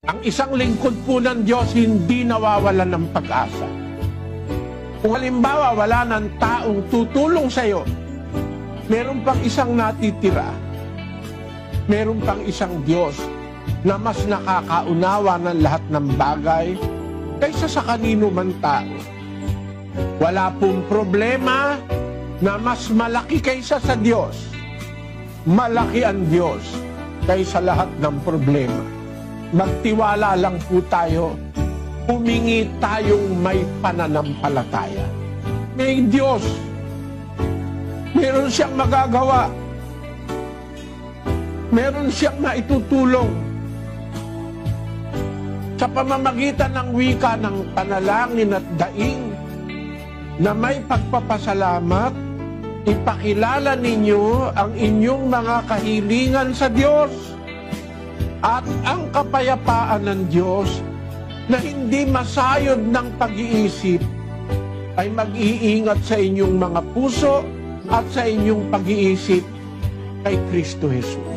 Ang isang lingkod po ng Diyos hindi nawawalan ng pag-asa. Kung halimbawa wala ng taong tutulong sa iyo, meron pang isang natitira. Meron pang isang Diyos na mas nakakaunawa ng lahat ng bagay kaysa sa kanino man tao. Wala pong problema na mas malaki kaysa sa Diyos. Malaki ang Diyos kaysa lahat ng problema. Magtiwala lang po tayo, humingi tayong may pananampalataya. May Diyos, meron siyang magagawa, meron siyang maitutulong. Sa pamamagitan ng wika ng panalangin at daing na may pagpapasalamat, ipakilala ninyo ang inyong mga kahilingan sa Diyos. At ang kapayapaan ng Diyos na hindi masayod ng pag-iisip ay mag-iingat sa inyong mga puso at sa inyong pag-iisip kay Kristo Jesus.